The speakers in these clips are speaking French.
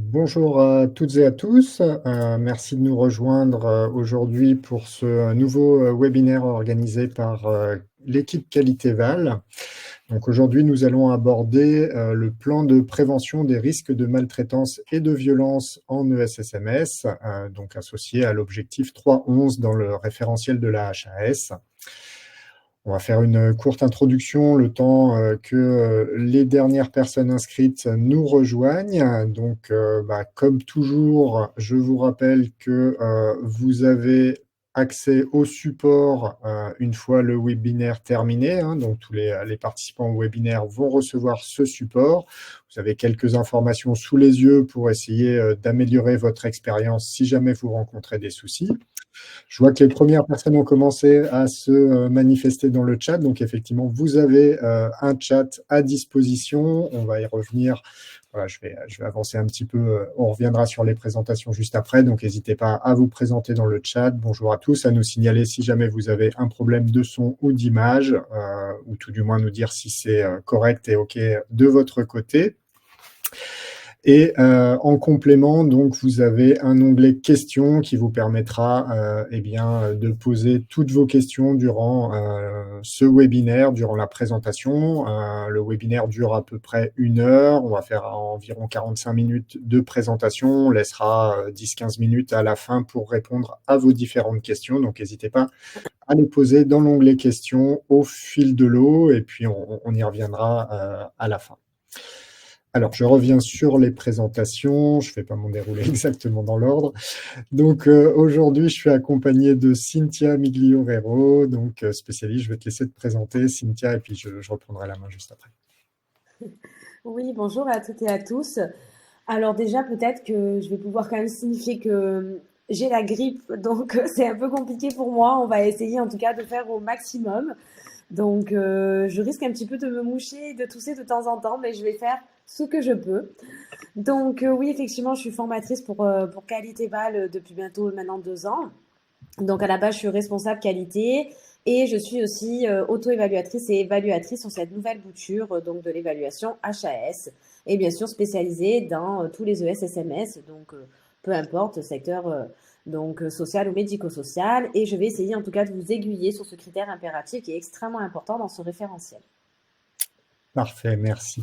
Bonjour à toutes et à tous. Merci de nous rejoindre aujourd'hui pour ce nouveau webinaire organisé par l'équipe Qualité Val. Donc aujourd'hui, nous allons aborder le plan de prévention des risques de maltraitance et de violence en ESSMS, donc associé à l'objectif 3.11 dans le référentiel de la HAS. On va faire une courte introduction, le temps que les dernières personnes inscrites nous rejoignent. Donc, comme toujours, je vous rappelle que vous avez accès au support une fois le webinaire terminé. Donc, tous les participants au webinaire vont recevoir ce support. Vous avez quelques informations sous les yeux pour essayer d'améliorer votre expérience si jamais vous rencontrez des soucis. Je vois que les premières personnes ont commencé à se manifester dans le chat. Donc, effectivement, vous avez un chat à disposition. On va y revenir. Voilà, je vais avancer un petit peu. On reviendra sur les présentations juste après. Donc, n'hésitez pas à vous présenter dans le chat. Bonjour à tous, à nous signaler si jamais vous avez un problème de son ou d'image, ou tout du moins nous dire si c'est correct et OK de votre côté. Et en complément, donc, vous avez un onglet questions qui vous permettra de poser toutes vos questions durant ce webinaire, durant la présentation. Le webinaire dure à peu près 1 heure. On va faire environ 45 minutes de présentation. On laissera 10-15 minutes à la fin pour répondre à vos différentes questions. Donc, n'hésitez pas à les poser dans l'onglet questions au fil de l'eau et puis on y reviendra à la fin. Alors, je reviens sur les présentations. Je ne fais pas mon déroulé exactement dans l'ordre. Donc, aujourd'hui, je suis accompagné de Cynthia Migliorero, donc spécialiste. Je vais te laisser te présenter, Cynthia, et puis je reprendrai la main juste après. Oui, bonjour à toutes et à tous. Alors déjà, peut-être que je vais pouvoir quand même signifier que j'ai la grippe, donc c'est un peu compliqué pour moi. On va essayer en tout cas de faire au maximum. Donc je risque un petit peu de me moucher et de tousser de temps en temps, mais je vais faire ce que je peux. Donc oui, effectivement, je suis formatrice pour Qualité Val depuis bientôt maintenant 2 ans. Donc à la base, je suis responsable qualité et je suis aussi auto-évaluatrice et évaluatrice sur cette nouvelle bouture donc de l'évaluation HAS et bien sûr spécialisée dans tous les ESSMS, donc peu importe secteur donc social ou médico-social. Et je vais essayer en tout cas de vous aiguiller sur ce critère impératif qui est extrêmement important dans ce référentiel. Parfait, merci.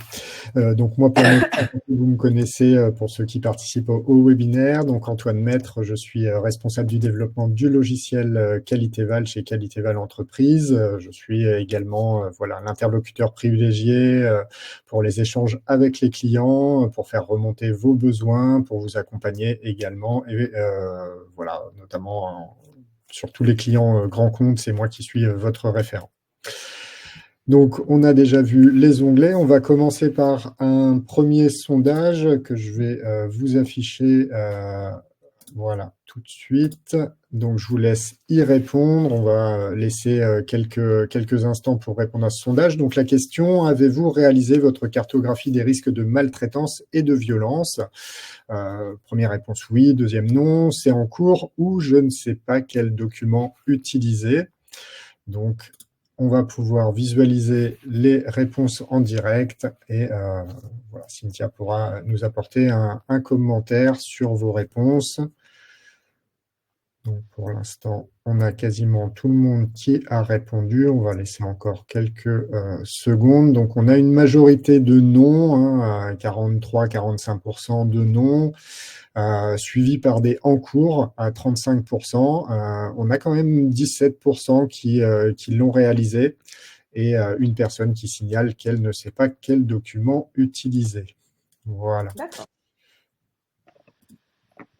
Donc moi, pour me présenter, vous me connaissez pour ceux qui participent au webinaire. Donc Antoine Maître, je suis responsable du développement du logiciel Qualitéval chez Qualitéval Entreprise. Je suis également l'interlocuteur privilégié pour les échanges avec les clients, pour faire remonter vos besoins, pour vous accompagner également. Et notamment sur tous les clients grands comptes, c'est moi qui suis votre référent. Donc, on a déjà vu les onglets. On va commencer par un premier sondage que je vais vous afficher tout de suite. Donc, je vous laisse y répondre. On va laisser quelques instants pour répondre à ce sondage. Donc, la question, avez-vous réalisé votre cartographie des risques de maltraitance et de violence? Première réponse, oui. Deuxième, non. C'est en cours ou je ne sais pas quel document utiliser. Donc, on va pouvoir visualiser les réponses en direct et Cynthia pourra nous apporter un commentaire sur vos réponses. Donc, pour l'instant, on a quasiment tout le monde qui a répondu. On va laisser encore quelques secondes. Donc, on a une majorité de non, 43-45% de non, suivi par des en cours à 35%. On a quand même 17% qui l'ont réalisé et une personne qui signale qu'elle ne sait pas quel document utiliser. Voilà. D'accord.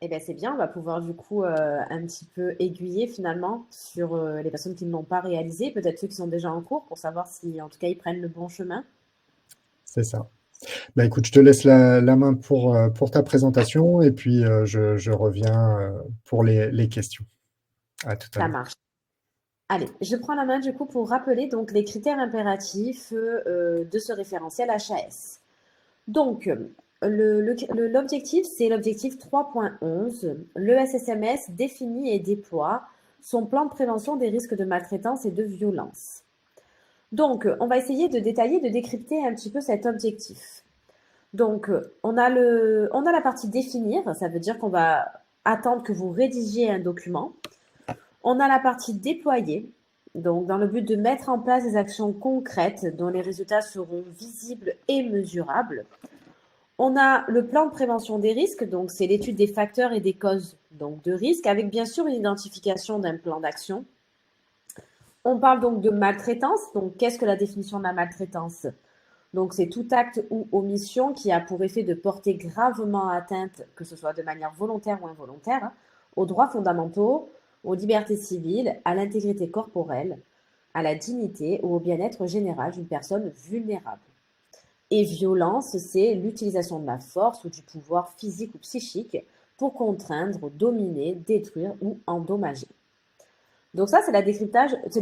Eh bien, c'est bien, on va pouvoir du coup un petit peu aiguiller finalement sur les personnes qui ne l'ont pas réalisé, peut-être ceux qui sont déjà en cours pour savoir si en tout cas ils prennent le bon chemin. C'est ça. Écoute, je te laisse la main pour ta présentation et puis je reviens pour les questions. À tout à Ça l'heure. marche. Allez, je prends la main du coup pour rappeler donc les critères impératifs de ce référentiel HAS. Donc, l'objectif, c'est l'objectif 3.11. Le SSMS définit et déploie son plan de prévention des risques de maltraitance et de violence. Donc, on va essayer de détailler, de décrypter un petit peu cet objectif. Donc, on a la partie définir, ça veut dire qu'on va attendre que vous rédigiez un document. On a la partie déployer, donc dans le but de mettre en place des actions concrètes dont les résultats seront visibles et mesurables. On a le plan de prévention des risques, donc c'est l'étude des facteurs et des causes donc de risques, avec bien sûr une identification d'un plan d'action. On parle donc de maltraitance. Donc, qu'est-ce que la définition de la maltraitance? Donc, c'est tout acte ou omission qui a pour effet de porter gravement atteinte, que ce soit de manière volontaire ou involontaire, aux droits fondamentaux, aux libertés civiles, à l'intégrité corporelle, à la dignité ou au bien-être général d'une personne vulnérable. Et violence, c'est l'utilisation de la force ou du pouvoir physique ou psychique pour contraindre, dominer, détruire ou endommager. Donc ça, c'est le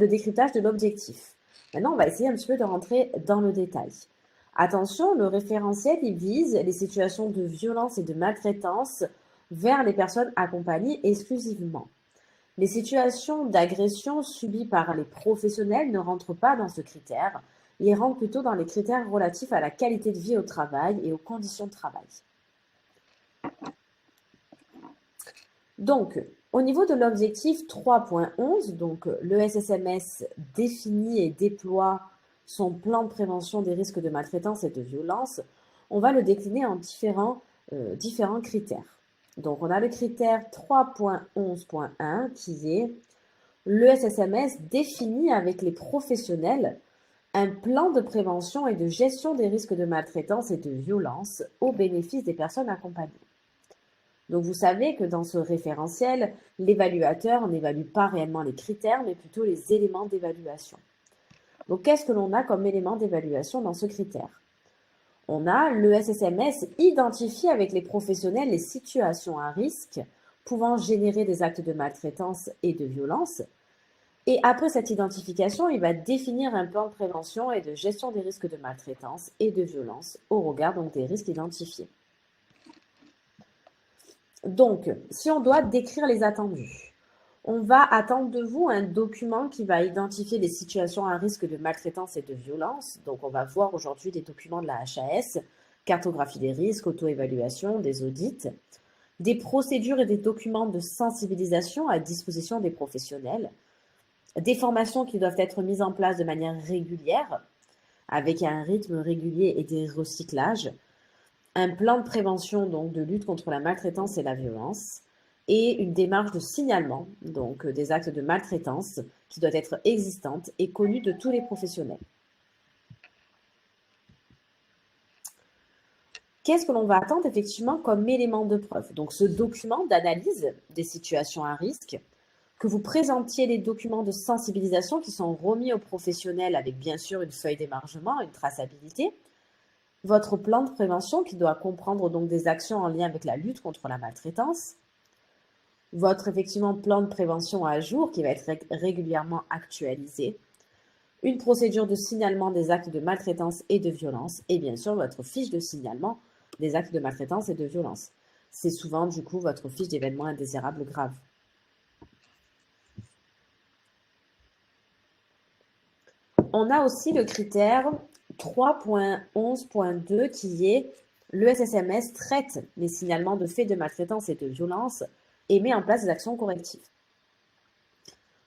décryptage de l'objectif. Maintenant, on va essayer un petit peu de rentrer dans le détail. Attention, le référentiel, il vise les situations de violence et de maltraitance vers les personnes accompagnées exclusivement. Les situations d'agression subies par les professionnels ne rentrent pas dans ce critère. Ils rentrent plutôt dans les critères relatifs à la qualité de vie au travail et aux conditions de travail. Donc, au niveau de l'objectif 3.11, donc le SSMS définit et déploie son plan de prévention des risques de maltraitance et de violence. On va le décliner en différents critères. Donc, on a le critère 3.11.1 qui est le SSMS définit avec les professionnels un plan de prévention et de gestion des risques de maltraitance et de violence au bénéfice des personnes accompagnées. Donc, vous savez que dans ce référentiel, l'évaluateur n'évalue pas réellement les critères, mais plutôt les éléments d'évaluation. Donc, qu'est-ce que l'on a comme élément d'évaluation dans ce critère? On a le SSMS identifie avec les professionnels les situations à risque pouvant générer des actes de maltraitance et de violence. Et après cette identification, il va définir un plan de prévention et de gestion des risques de maltraitance et de violence au regard donc des risques identifiés. Donc, si on doit décrire les attendus, on va attendre de vous un document qui va identifier les situations à risque de maltraitance et de violence. Donc, on va voir aujourd'hui des documents de la HAS, cartographie des risques, auto-évaluation, des audits, des procédures et des documents de sensibilisation à disposition des professionnels, des formations qui doivent être mises en place de manière régulière, avec un rythme régulier et des recyclages, un plan de prévention donc de lutte contre la maltraitance et la violence et une démarche de signalement donc des actes de maltraitance qui doit être existante et connue de tous les professionnels. Qu'est-ce que l'on va attendre effectivement comme élément de preuve? Donc ce document d'analyse des situations à risque, que vous présentiez les documents de sensibilisation qui sont remis aux professionnels avec bien sûr une feuille d'émargement, une traçabilité, votre plan de prévention qui doit comprendre donc des actions en lien avec la lutte contre la maltraitance, votre effectivement plan de prévention à jour qui va être régulièrement actualisé, une procédure de signalement des actes de maltraitance et de violence et bien sûr votre fiche de signalement des actes de maltraitance et de violence. C'est souvent du coup votre fiche d'événements indésirables graves. On a aussi le critère 3.11.2 qui est le SSMS traite les signalements de faits de maltraitance et de violence et met en place des actions correctives.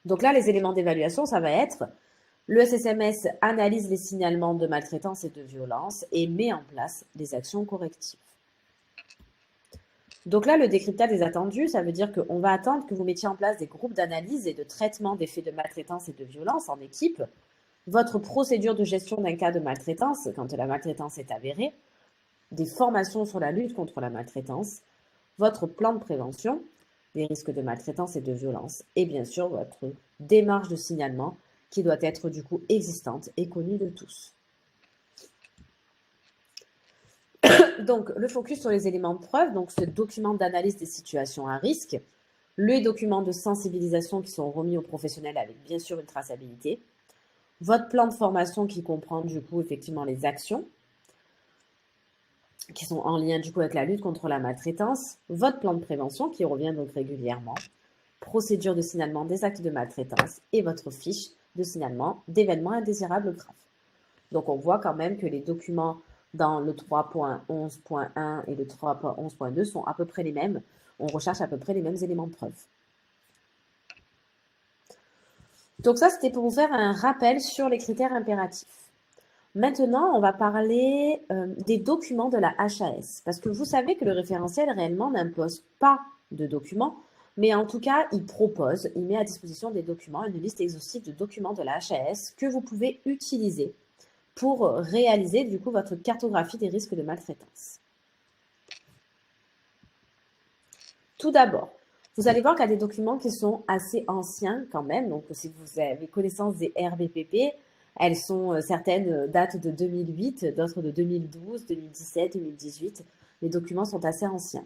Donc là, les éléments d'évaluation, ça va être le SSMS analyse les signalements de maltraitance et de violence et met en place des actions correctives. Donc là, le décryptage des attendus, ça veut dire qu'on va attendre que vous mettiez en place des groupes d'analyse et de traitement des faits de maltraitance et de violence en équipe, votre procédure de gestion d'un cas de maltraitance quand la maltraitance est avérée, des formations sur la lutte contre la maltraitance, votre plan de prévention des risques de maltraitance et de violence et bien sûr votre démarche de signalement qui doit être du coup existante et connue de tous. Donc le focus sur les éléments de preuve, donc ce document d'analyse des situations à risque, les documents de sensibilisation qui sont remis aux professionnels avec bien sûr une traçabilité, votre plan de formation qui comprend du coup effectivement les actions qui sont en lien du coup avec la lutte contre la maltraitance, votre plan de prévention qui revient donc régulièrement, procédure de signalement des actes de maltraitance et votre fiche de signalement d'événements indésirables graves. Donc on voit quand même que les documents dans le 3.11.1 et le 3.11.2 sont à peu près les mêmes. On recherche à peu près les mêmes éléments de preuve. Donc ça, c'était pour vous faire un rappel sur les critères impératifs. Maintenant, on va parler des documents de la HAS, parce que vous savez que le référentiel réellement n'impose pas de documents, mais en tout cas, il met à disposition des documents, une liste exhaustive de documents de la HAS que vous pouvez utiliser pour réaliser du coup votre cartographie des risques de maltraitance. Tout d'abord, vous allez voir qu'il y a des documents qui sont assez anciens quand même. Donc, si vous avez connaissance des RBPP, elles sont certaines datent de 2008, d'autres de 2012, 2017, 2018. Les documents sont assez anciens.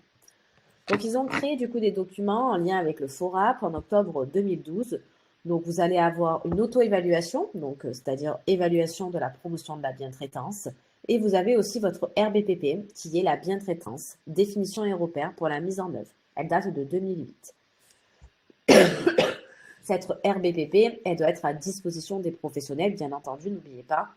Donc, ils ont créé du coup des documents en lien avec le FORAP en octobre 2012. Donc, vous allez avoir une auto-évaluation, donc c'est-à-dire évaluation de la promotion de la bientraitance. Et vous avez aussi votre RBPP, qui est la bientraitance, définition et repères pour la mise en œuvre. Elle date de 2008. Cette RBPP, elle doit être à disposition des professionnels, bien entendu, n'oubliez pas.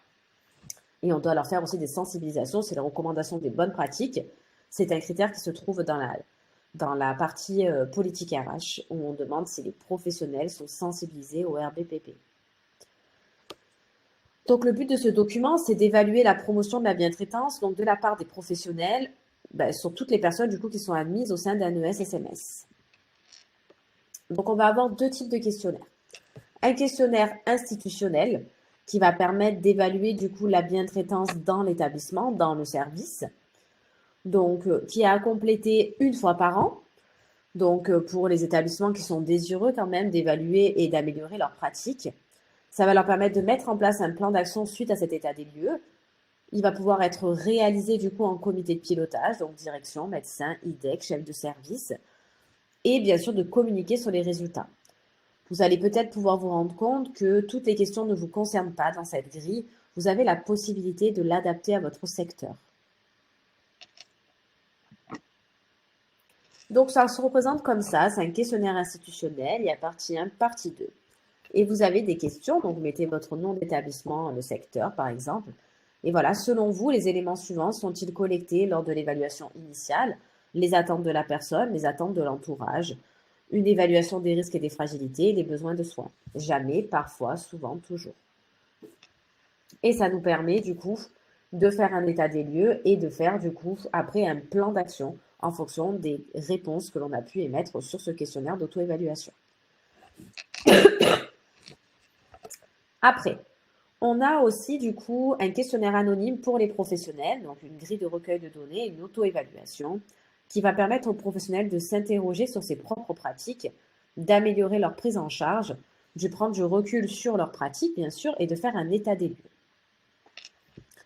Et on doit leur faire aussi des sensibilisations, c'est les recommandations des bonnes pratiques. C'est un critère qui se trouve dans la partie politique RH, où on demande si les professionnels sont sensibilisés au RBPP. Donc, le but de ce document, c'est d'évaluer la promotion de la bientraitance, donc de la part des professionnels, sur toutes les personnes du coup qui sont admises au sein d'un ES-SMS. Donc, on va avoir deux types de questionnaires. Un questionnaire institutionnel qui va permettre d'évaluer du coup la bientraitance dans l'établissement, dans le service, donc qui est à compléter une fois par an. Donc, pour les établissements qui sont désireux quand même d'évaluer et d'améliorer leurs pratiques, ça va leur permettre de mettre en place un plan d'action suite à cet état des lieux. Il va pouvoir être réalisé du coup en comité de pilotage, donc direction, médecin, IDEC, chef de service, et bien sûr de communiquer sur les résultats. Vous allez peut-être pouvoir vous rendre compte que toutes les questions ne vous concernent pas dans cette grille. Vous avez la possibilité de l'adapter à votre secteur. Donc, ça se représente comme ça. C'est un questionnaire institutionnel. Il y a partie 1, partie 2. Et vous avez des questions. Donc, vous mettez votre nom d'établissement, le secteur, par exemple. Et voilà, selon vous, les éléments suivants sont-ils collectés lors de l'évaluation initiale? Les attentes de la personne, les attentes de l'entourage, une évaluation des risques et des fragilités, les besoins de soins. Jamais, parfois, souvent, toujours. Et ça nous permet, du coup, de faire un état des lieux et de faire, du coup, après un plan d'action en fonction des réponses que l'on a pu émettre sur ce questionnaire d'auto-évaluation. Après, on a aussi, du coup, un questionnaire anonyme pour les professionnels, donc une grille de recueil de données, une auto-évaluation, qui va permettre aux professionnels de s'interroger sur ses propres pratiques, d'améliorer leur prise en charge, de prendre du recul sur leurs pratiques, bien sûr, et de faire un état des lieux.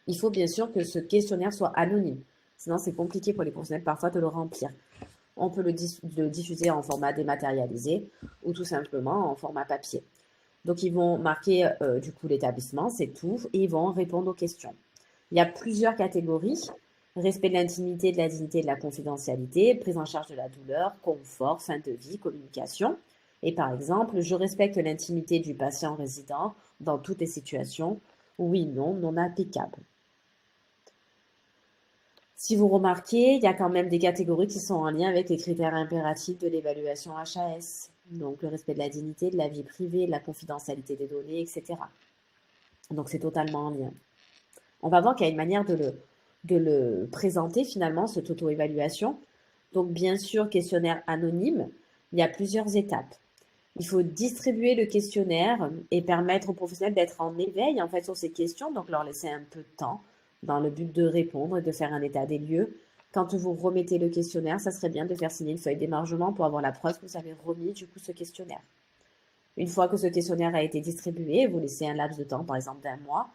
Il faut bien sûr que ce questionnaire soit anonyme, sinon c'est compliqué pour les professionnels parfois de le remplir. On peut le diffuser en format dématérialisé ou tout simplement en format papier. Donc, ils vont marquer du coup l'établissement, c'est tout, et ils vont répondre aux questions. Il y a plusieurs catégories. Respect de l'intimité, de la dignité et de la confidentialité, prise en charge de la douleur, confort, fin de vie, communication. Et par exemple, je respecte l'intimité du patient résident dans toutes les situations. Oui, non, non applicable. Si vous remarquez, il y a quand même des catégories qui sont en lien avec les critères impératifs de l'évaluation HAS. Donc, le respect de la dignité, de la vie privée, de la confidentialité des données, etc. Donc, c'est totalement en lien. On va voir qu'il y a une manière de le présenter finalement, cette auto-évaluation. Donc, bien sûr, questionnaire anonyme, il y a plusieurs étapes. Il faut distribuer le questionnaire et permettre aux professionnels d'être en éveil en fait sur ces questions, donc leur laisser un peu de temps dans le but de répondre et de faire un état des lieux. Quand vous remettez le questionnaire, ça serait bien de faire signer une feuille d'émargement pour avoir la preuve que vous avez remis du coup ce questionnaire. Une fois que ce questionnaire a été distribué, vous laissez un laps de temps, par exemple d'1 mois,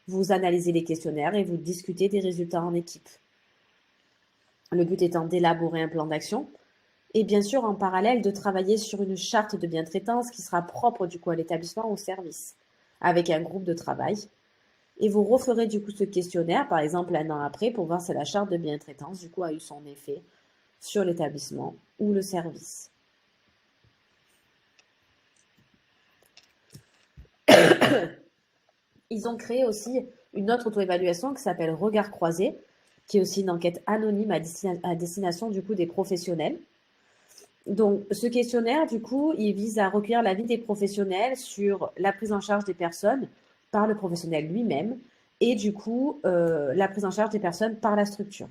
vous analysez les questionnaires et vous discutez des résultats en équipe. Le but étant d'élaborer un plan d'action et bien sûr en parallèle de travailler sur une charte de bientraitance qui sera propre du coup à l'établissement ou au service, avec un groupe de travail. Et vous referez du coup ce questionnaire, par exemple 1 an après, pour voir si la charte de bientraitance du coup a eu son effet sur l'établissement ou le service. Ils ont créé aussi une autre auto-évaluation qui s'appelle Regard croisé, qui est aussi une enquête anonyme à destination du coup des professionnels. Donc, ce questionnaire, du coup, il vise à recueillir l'avis des professionnels sur la prise en charge des personnes par le professionnel lui-même et du coup, la prise en charge des personnes par la structure.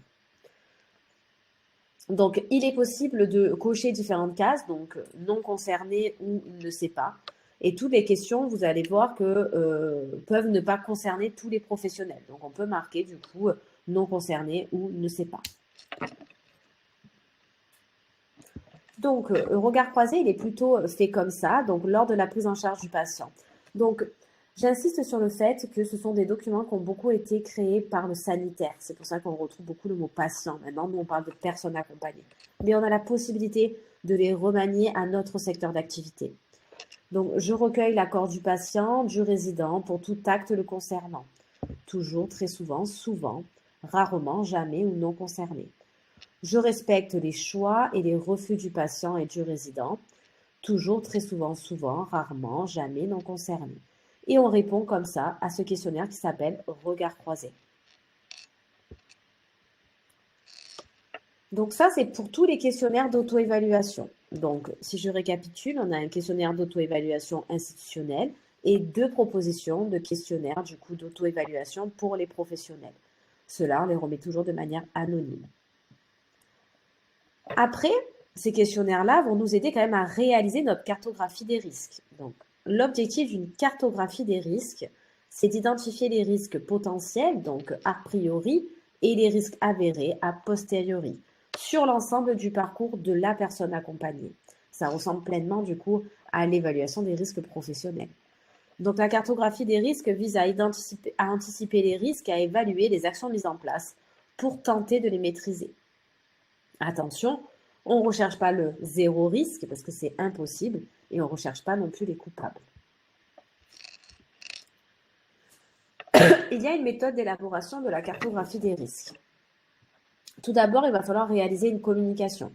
Donc, il est possible de cocher différentes cases, donc non concerné ou ne sait pas. Et toutes les questions, vous allez voir que peuvent ne pas concerner tous les professionnels. Donc, on peut marquer du coup non concerné ou ne sait pas. Donc, regard croisé, il est plutôt fait comme ça, donc lors de la prise en charge du patient. Donc, j'insiste sur le fait que ce sont des documents qui ont beaucoup été créés par le sanitaire. C'est pour ça qu'on retrouve beaucoup le mot patient. Maintenant, nous, on parle de personnes accompagnées. Mais on a la possibilité de les remanier à notre secteur d'activité. Donc, je recueille l'accord du patient, du résident pour tout acte le concernant. Toujours, très souvent, souvent, rarement, jamais ou non concerné. Je respecte les choix et les refus du patient et du résident. Toujours, très souvent, souvent, rarement, jamais non concerné. Et on répond comme ça à ce questionnaire qui s'appelle Regard croisé. Donc ça, c'est pour tous les questionnaires d'auto-évaluation. Donc, si je récapitule, on a un questionnaire d'auto-évaluation institutionnelle et 2 propositions de questionnaires du coup d'auto-évaluation pour les professionnels. Cela, on les remet toujours de manière anonyme. Après, ces questionnaires-là vont nous aider quand même à réaliser notre cartographie des risques. Donc, l'objectif d'une cartographie des risques, c'est d'identifier les risques potentiels, donc a priori, et les risques avérés a posteriori, sur l'ensemble du parcours de la personne accompagnée. Ça ressemble pleinement du coup à l'évaluation des risques professionnels. Donc la cartographie des risques vise à anticiper les risques, à évaluer les actions mises en place pour tenter de les maîtriser. Attention, on ne recherche pas le zéro risque parce que c'est impossible et on ne recherche pas non plus les coupables. Il y a une méthode d'élaboration de la cartographie des risques. Tout d'abord, il va falloir réaliser une communication.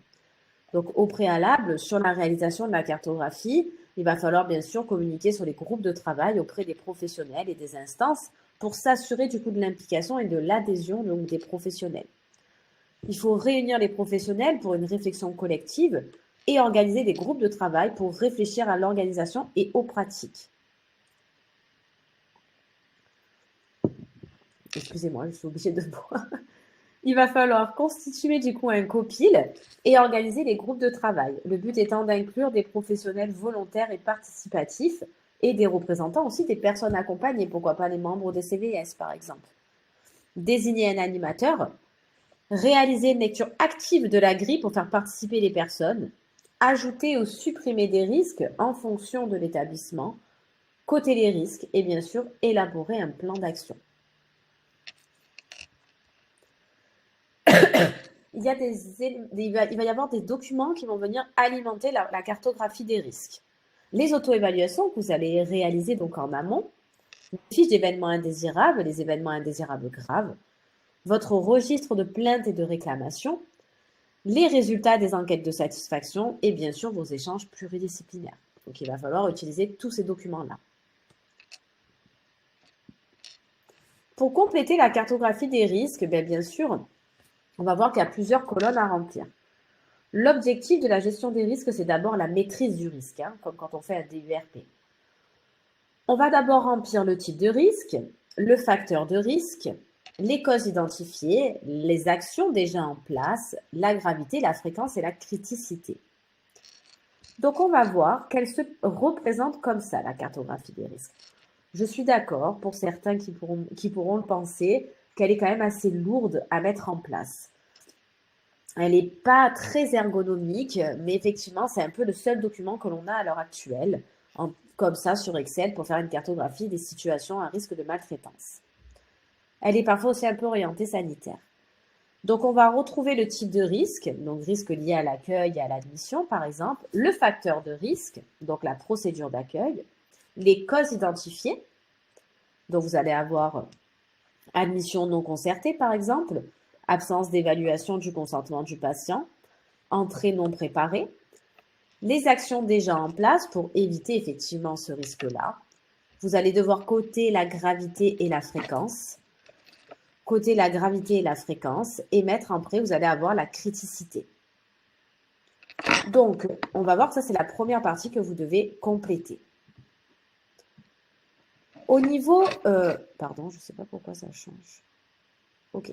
Donc, au préalable, sur la réalisation de la cartographie, il va falloir bien sûr communiquer sur les groupes de travail auprès des professionnels et des instances pour s'assurer du coup de l'implication et de l'adhésion des professionnels. Il faut réunir les professionnels pour une réflexion collective et organiser des groupes de travail pour réfléchir à l'organisation et aux pratiques. Excusez-moi, je suis obligée de boire. Il va falloir constituer du coup un copil et organiser les groupes de travail. Le but étant d'inclure des professionnels volontaires et participatifs et des représentants aussi des personnes accompagnées, pourquoi pas les membres des CVS par exemple. Désigner un animateur, réaliser une lecture active de la grille pour faire participer les personnes, ajouter ou supprimer des risques en fonction de l'établissement, coter les risques et bien sûr élaborer un plan d'action. Il va y avoir des documents qui vont venir alimenter la cartographie des risques. Les auto-évaluations que vous allez réaliser donc en amont, les fiches d'événements indésirables, les événements indésirables graves, votre registre de plaintes et de réclamations, les résultats des enquêtes de satisfaction et bien sûr vos échanges pluridisciplinaires. Donc il va falloir utiliser tous ces documents-là. Pour compléter la cartographie des risques, bien sûr, on va voir qu'il y a plusieurs colonnes à remplir. L'objectif de la gestion des risques, c'est d'abord la maîtrise du risque, comme quand on fait un DURP. On va d'abord remplir le type de risque, le facteur de risque, les causes identifiées, les actions déjà en place, la gravité, la fréquence et la criticité. Donc, on va voir qu'elle se représente comme ça, la cartographie des risques. Je suis d'accord, pour certains qui pourront le penser, qu'elle est quand même assez lourde à mettre en place. Elle n'est pas très ergonomique, mais effectivement, c'est un peu le seul document que l'on a à l'heure actuelle, comme ça sur Excel, pour faire une cartographie des situations à risque de maltraitance. Elle est parfois aussi un peu orientée sanitaire. Donc, on va retrouver le type de risque, donc risque lié à l'accueil et à l'admission, par exemple, le facteur de risque, donc la procédure d'accueil, les causes identifiées, donc vous allez avoir admission non concertée, par exemple, absence d'évaluation du consentement du patient, entrée non préparée, les actions déjà en place pour éviter effectivement ce risque-là. Vous allez devoir coter la gravité et la fréquence, coter la gravité et la fréquence, et mettre après, vous allez avoir la criticité. Donc, on va voir que ça, c'est la première partie que vous devez compléter. Au niveau... pardon, je ne sais pas pourquoi ça change. OK.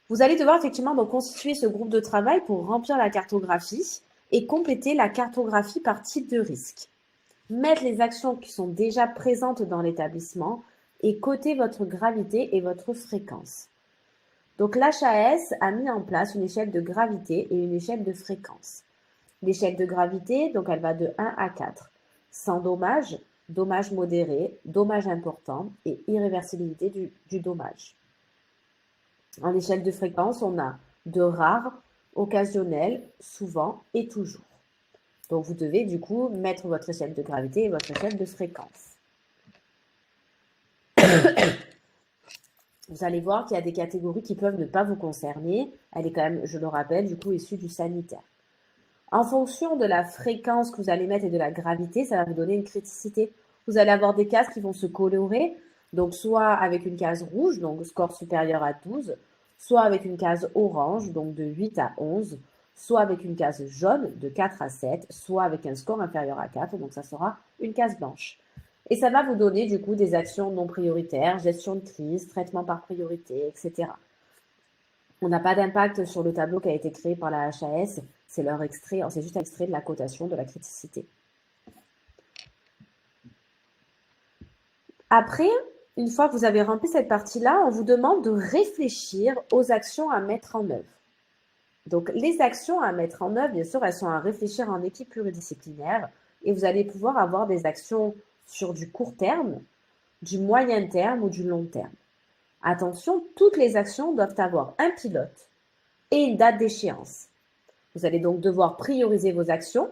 Vous allez devoir effectivement donc constituer ce groupe de travail pour remplir la cartographie et compléter la cartographie par type de risque. Mettre les actions qui sont déjà présentes dans l'établissement et coter votre gravité et votre fréquence. Donc l'HAS a mis en place une échelle de gravité et une échelle de fréquence. L'échelle de gravité, donc elle va de 1 à 4. Sans dommage, dommage modéré, dommage important et irréversibilité du dommage. En échelle de fréquence, on a de rare, occasionnel, souvent et toujours. Donc vous devez du coup mettre votre échelle de gravité et votre échelle de fréquence. Vous allez voir qu'il y a des catégories qui peuvent ne pas vous concerner. Elle est quand même, je le rappelle, du coup issue du sanitaire. En fonction de la fréquence que vous allez mettre et de la gravité, ça va vous donner une criticité. Vous allez avoir des cases qui vont se colorer, donc soit avec une case rouge, donc score supérieur à 12, soit avec une case orange, donc de 8 à 11, soit avec une case jaune de 4 à 7, soit avec un score inférieur à 4, donc ça sera une case blanche. Et ça va vous donner du coup des actions non prioritaires, gestion de crise, traitement par priorité, etc. On n'a pas d'impact sur le tableau qui a été créé par la HAS, c'est leur extrait, c'est juste un extrait de la cotation de la criticité. Après, une fois que vous avez rempli cette partie-là, on vous demande de réfléchir aux actions à mettre en œuvre. Donc, les actions à mettre en œuvre, bien sûr, elles sont à réfléchir en équipe pluridisciplinaire et vous allez pouvoir avoir des actions sur du court terme, du moyen terme ou du long terme. Attention, toutes les actions doivent avoir un pilote et une date d'échéance. Vous allez donc devoir prioriser vos actions,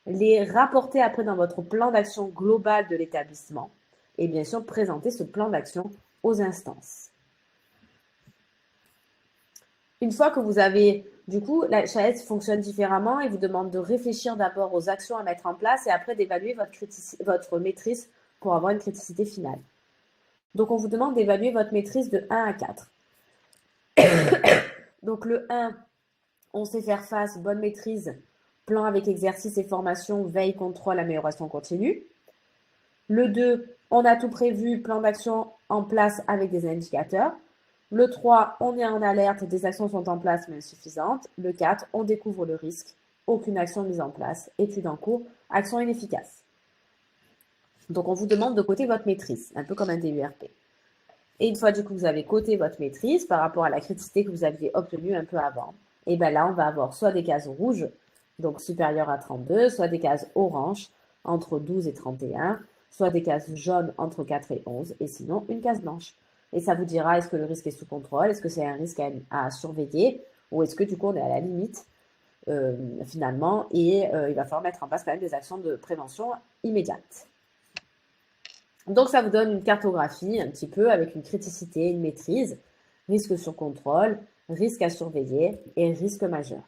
les rapporter après dans votre plan d'action global de l'établissement et bien sûr présenter ce plan d'action aux instances. Une fois que vous avez, du coup, la HAS fonctionne différemment et vous demande de réfléchir d'abord aux actions à mettre en place et après d'évaluer votre maîtrise pour avoir une criticité finale. Donc, on vous demande d'évaluer votre maîtrise de 1 à 4. Donc, le 1, on sait faire face, bonne maîtrise, plan avec exercice et formation, veille, contrôle, amélioration continue. Le 2, on a tout prévu, plan d'action en place avec des indicateurs. Le 3, on est en alerte, des actions sont en place mais insuffisantes. Le 4, on découvre le risque, aucune action mise en place, étude en cours, action inefficace. Donc, on vous demande de coter votre maîtrise, un peu comme un DURP. Et une fois du coup, vous avez coté votre maîtrise par rapport à la criticité que vous aviez obtenue un peu avant, et bien là, on va avoir soit des cases rouges, donc supérieures à 32, soit des cases oranges, entre 12 et 31, soit des cases jaunes entre 4 et 11, et sinon une case blanche. Et ça vous dira est-ce que le risque est sous contrôle, est-ce que c'est un risque à surveiller, ou est-ce que du coup on est à la limite finalement, et il va falloir mettre en place quand même des actions de prévention immédiates. Donc ça vous donne une cartographie un petit peu avec une criticité, une maîtrise, risque sur contrôle, risque à surveiller et risque majeur.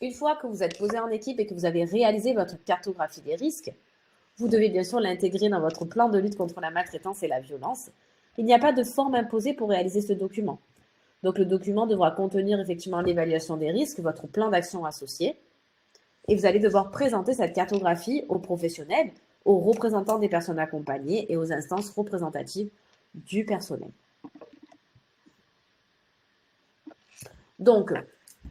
Une fois que vous êtes posé en équipe et que vous avez réalisé votre cartographie des risques, vous devez bien sûr l'intégrer dans votre plan de lutte contre la maltraitance et la violence. Il n'y a pas de forme imposée pour réaliser ce document. Donc le document devra contenir effectivement l'évaluation des risques, votre plan d'action associé, et vous allez devoir présenter cette cartographie aux professionnels, aux représentants des personnes accompagnées et aux instances représentatives du personnel. Donc,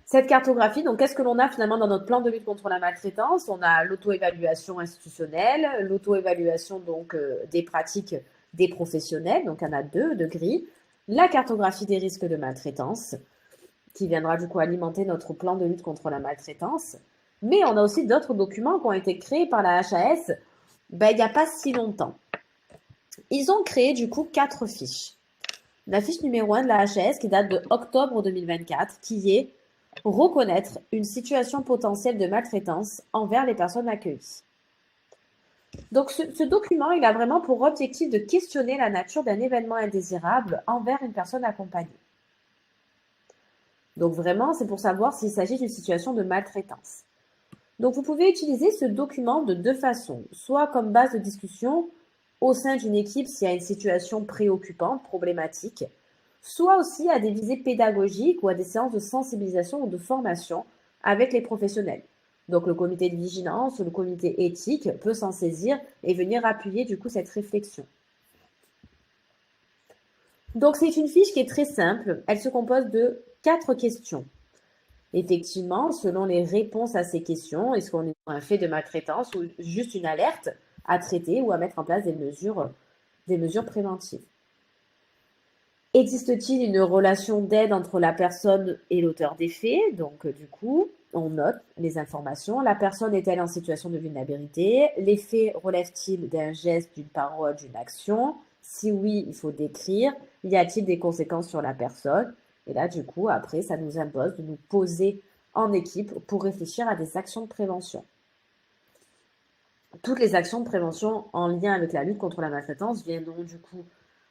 cette cartographie, donc qu'est-ce que l'on a finalement dans notre plan de lutte contre la maltraitance? On a l'auto-évaluation institutionnelle, l'auto-évaluation donc des pratiques des professionnels, donc il y en a 2 de gris, la cartographie des risques de maltraitance, qui viendra du coup alimenter notre plan de lutte contre la maltraitance. Mais on a aussi d'autres documents qui ont été créés par la HAS il n'y a pas si longtemps. Ils ont créé du coup 4 fiches. La fiche numéro 1 de la HAS qui date de octobre 2024, qui est reconnaître une situation potentielle de maltraitance envers les personnes accueillies. Donc ce document, il a vraiment pour objectif de questionner la nature d'un événement indésirable envers une personne accompagnée. Donc vraiment, c'est pour savoir s'il s'agit d'une situation de maltraitance. Donc, vous pouvez utiliser ce document de deux façons, soit comme base de discussion au sein d'une équipe s'il y a une situation préoccupante, problématique, soit aussi à des visées pédagogiques ou à des séances de sensibilisation ou de formation avec les professionnels. Donc, le comité de vigilance ou le comité éthique peut s'en saisir et venir appuyer du coup cette réflexion. Donc, c'est une fiche qui est très simple. Elle se compose de 4 questions. Effectivement, selon les réponses à ces questions, est-ce qu'on est un fait de maltraitance ou juste une alerte à traiter ou à mettre en place des mesures préventives? Existe-t-il une relation d'aide entre la personne et l'auteur des faits? Donc, du coup, on note les informations. La personne est-elle en situation de vulnérabilité? Les faits relèvent-ils d'un geste, d'une parole, d'une action? Si oui, il faut décrire. Y a-t-il des conséquences sur la personne? Et là, du coup, après, ça nous impose de nous poser en équipe pour réfléchir à des actions de prévention. Toutes les actions de prévention en lien avec la lutte contre la maltraitance viendront du coup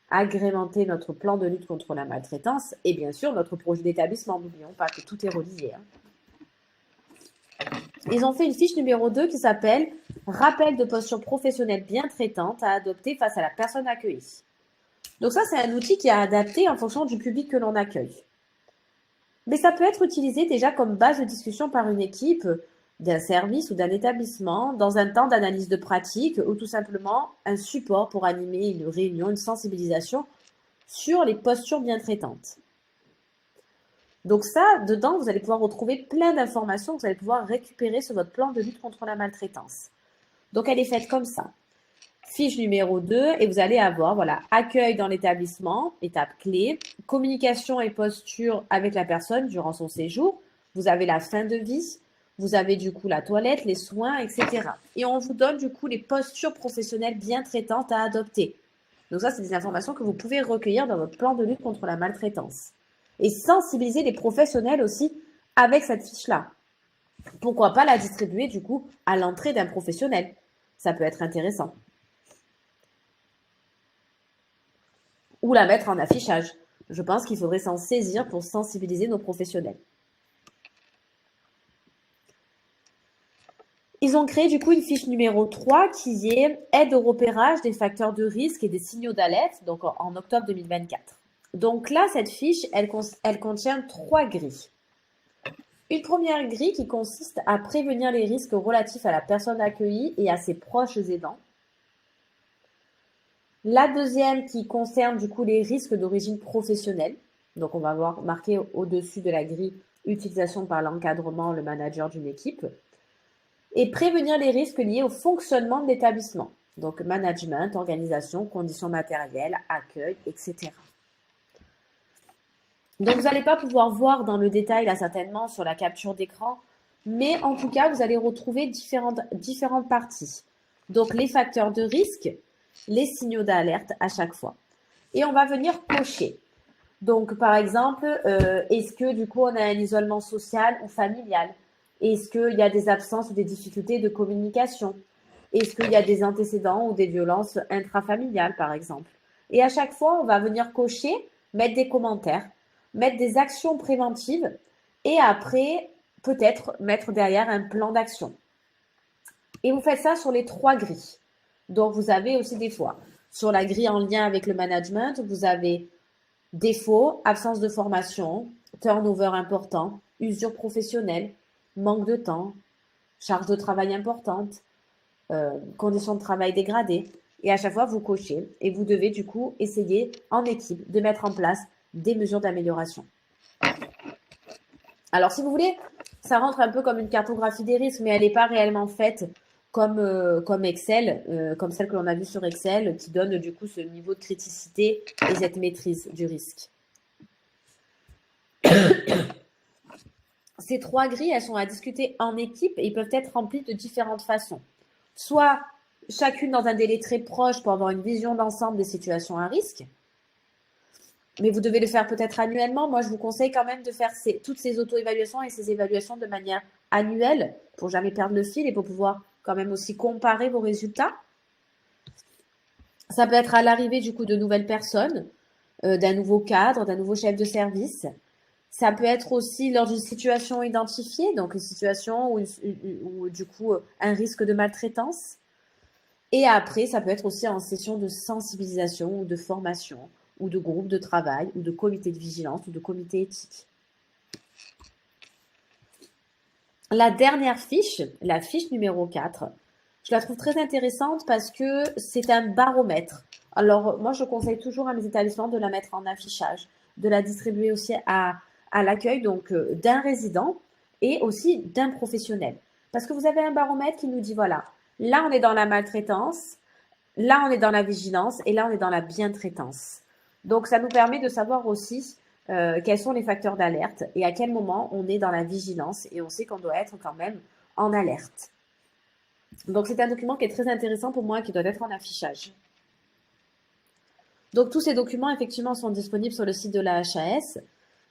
agrémenter notre plan de lutte contre la maltraitance et bien sûr notre projet d'établissement. N'oublions pas que tout est relié. Ils ont fait une fiche numéro 2 qui s'appelle « Rappel de posture professionnelle bien traitante à adopter face à la personne accueillie ». Donc ça, c'est un outil qui est adapté en fonction du public que l'on accueille. Mais ça peut être utilisé déjà comme base de discussion par une équipe d'un service ou d'un établissement dans un temps d'analyse de pratique ou tout simplement un support pour animer une réunion, une sensibilisation sur les postures bien traitantes. Donc ça, dedans, vous allez pouvoir retrouver plein d'informations que vous allez pouvoir récupérer sur votre plan de lutte contre la maltraitance. Donc elle est faite comme ça. Fiche numéro 2 et vous allez avoir, voilà, accueil dans l'établissement, étape clé, communication et posture avec la personne durant son séjour. Vous avez la fin de vie, vous avez du coup la toilette, les soins, etc. Et on vous donne du coup les postures professionnelles bien traitantes à adopter. Donc ça, c'est des informations que vous pouvez recueillir dans votre plan de lutte contre la maltraitance. Et sensibiliser les professionnels aussi avec cette fiche-là. Pourquoi pas la distribuer du coup à l'entrée d'un professionnel? Ça peut être intéressant. Ou la mettre en affichage. Je pense qu'il faudrait s'en saisir pour sensibiliser nos professionnels. Ils ont créé du coup une fiche numéro 3 qui est aide au repérage des facteurs de risque et des signaux d'alerte, donc en octobre 2024. Donc là, cette fiche, elle contient 3 grilles. Une première grille qui consiste à prévenir les risques relatifs à la personne accueillie et à ses proches aidants. La deuxième qui concerne du coup les risques d'origine professionnelle. Donc on va voir marqué au-dessus de la grille utilisation par l'encadrement, le manager d'une équipe. Et prévenir les risques liés au fonctionnement de l'établissement. Donc management, organisation, conditions matérielles, accueil, etc. Donc vous n'allez pas pouvoir voir dans le détail là certainement sur la capture d'écran, mais en tout cas vous allez retrouver différentes parties. Donc les facteurs de risque, les signaux d'alerte à chaque fois. Et on va venir cocher. Donc par exemple, est-ce que du coup on a un isolement social ou familial? Est-ce qu'il y a des absences ou des difficultés de communication? Est-ce qu'il y a des antécédents ou des violences intrafamiliales par exemple? Et à chaque fois, on va venir cocher, mettre des commentaires, mettre des actions préventives et après, peut-être mettre derrière un plan d'action. Et vous faites ça sur les 3 grilles. Donc, vous avez aussi des fois, sur la grille en lien avec le management, vous avez défaut, absence de formation, turnover important, usure professionnelle, manque de temps, charge de travail importante, conditions de travail dégradées. Et à chaque fois, vous cochez et vous devez du coup essayer en équipe de mettre en place des mesures d'amélioration. Alors, si vous voulez, ça rentre un peu comme une cartographie des risques, mais elle n'est pas réellement faite comme Excel, comme celle que l'on a vue sur Excel, qui donne du coup ce niveau de criticité et cette maîtrise du risque. Ces 3 grilles, elles sont à discuter en équipe et ils peuvent être remplies de différentes façons. Soit chacune dans un délai très proche pour avoir une vision d'ensemble des situations à risque. Mais vous devez le faire peut-être annuellement. Moi, je vous conseille quand même de faire toutes ces auto-évaluations et ces évaluations de manière annuelle pour jamais perdre le fil et pour pouvoir quand même aussi comparer vos résultats. Ça peut être à l'arrivée du coup de nouvelles personnes, d'un nouveau cadre, d'un nouveau chef de service. Ça peut être aussi lors d'une situation identifiée, donc une situation où du coup un risque de maltraitance. Et après, ça peut être aussi en session de sensibilisation ou de formation, ou de groupe de travail, ou de comité de vigilance, ou de comité éthique. La dernière fiche, la fiche numéro 4, je la trouve très intéressante parce que c'est un baromètre. Alors, moi, je conseille toujours à mes établissements de la mettre en affichage, de la distribuer aussi à l'accueil donc d'un résident et aussi d'un professionnel. Parce que vous avez un baromètre qui nous dit, voilà, là, on est dans la maltraitance, là, on est dans la vigilance et là, on est dans la bientraitance. Donc, ça nous permet de savoir aussi quels sont les facteurs d'alerte et à quel moment on est dans la vigilance et on sait qu'on doit être quand même en alerte. Donc, c'est un document qui est très intéressant pour moi qui doit être en affichage. Donc, tous ces documents, effectivement, sont disponibles sur le site de la HAS.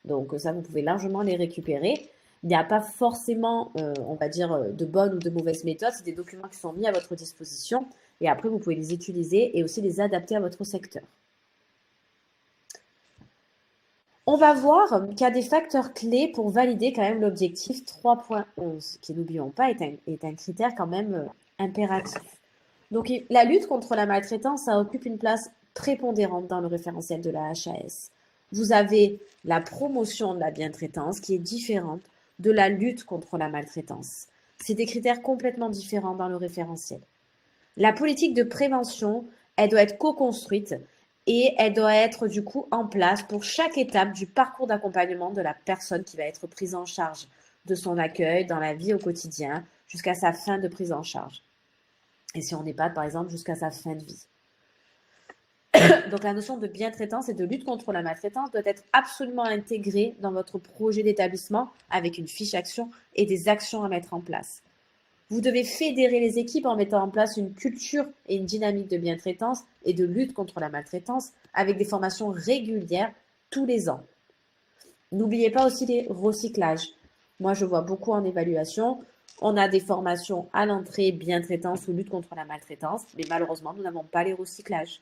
Donc, ça, vous pouvez largement les récupérer. Il n'y a pas forcément, on va dire, de bonnes ou de mauvaises méthodes. C'est des documents qui sont mis à votre disposition. Et après, vous pouvez les utiliser et aussi les adapter à votre secteur. On va voir qu'il y a des facteurs clés pour valider quand même l'objectif 3.11, qui, n'oublions pas, est un critère quand même impératif. Donc, la lutte contre la maltraitance, ça occupe une place prépondérante dans le référentiel de la HAS. Vous avez la promotion de la bientraitance qui est différente de la lutte contre la maltraitance. C'est des critères complètement différents dans le référentiel. La politique de prévention, elle doit être co-construite et elle doit être du coup en place pour chaque étape du parcours d'accompagnement de la personne qui va être prise en charge de son accueil dans la vie au quotidien jusqu'à sa fin de prise en charge. Et si on n'est pas, par exemple, jusqu'à sa fin de vie. Donc la notion de bientraitance et de lutte contre la maltraitance doit être absolument intégrée dans votre projet d'établissement avec une fiche action et des actions à mettre en place. Vous devez fédérer les équipes en mettant en place une culture et une dynamique de bientraitance et de lutte contre la maltraitance avec des formations régulières tous les ans. N'oubliez pas aussi les recyclages. Moi, je vois beaucoup en évaluation. On a des formations à l'entrée, bientraitance ou lutte contre la maltraitance, mais malheureusement, nous n'avons pas les recyclages.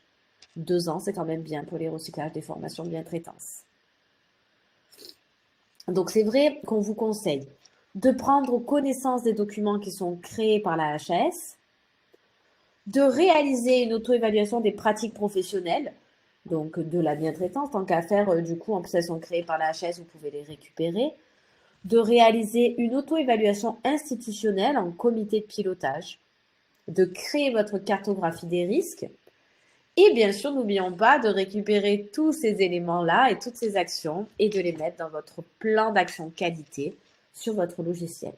2 ans, c'est quand même bien pour les recyclages des formations bientraitance. Donc, c'est vrai qu'on vous conseille de prendre connaissance des documents qui sont créés par la HAS, de réaliser une auto-évaluation des pratiques professionnelles, donc de la bientraitance, tant qu'à faire, du coup, en plus elles sont créées par la HAS, vous pouvez les récupérer, de réaliser une auto-évaluation institutionnelle en comité de pilotage, de créer votre cartographie des risques, et bien sûr, n'oublions pas de récupérer tous ces éléments-là et toutes ces actions et de les mettre dans votre plan d'action qualité sur votre logiciel.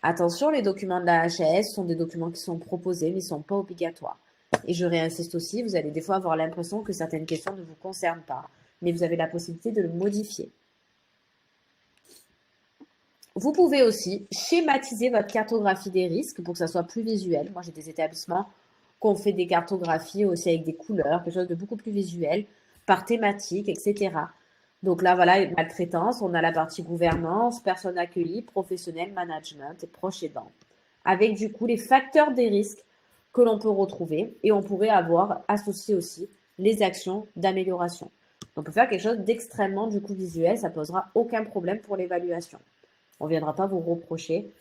Attention, les documents de la HAS sont des documents qui sont proposés, mais ils ne sont pas obligatoires. Et je réinsiste aussi, vous allez des fois avoir l'impression que certaines questions ne vous concernent pas, mais vous avez la possibilité de le modifier. Vous pouvez aussi schématiser votre cartographie des risques pour que ça soit plus visuel. Moi, j'ai des établissements qui ont fait des cartographies aussi avec des couleurs, quelque chose de beaucoup plus visuel, par thématique, etc. Donc là, voilà, maltraitance, on a la partie gouvernance, personnes accueillies, professionnel, management et proches aidants. Avec du coup les facteurs des risques que l'on peut retrouver et on pourrait avoir associé aussi les actions d'amélioration. On peut faire quelque chose d'extrêmement du coup visuel, ça posera aucun problème pour l'évaluation. On ne viendra pas vous reprocher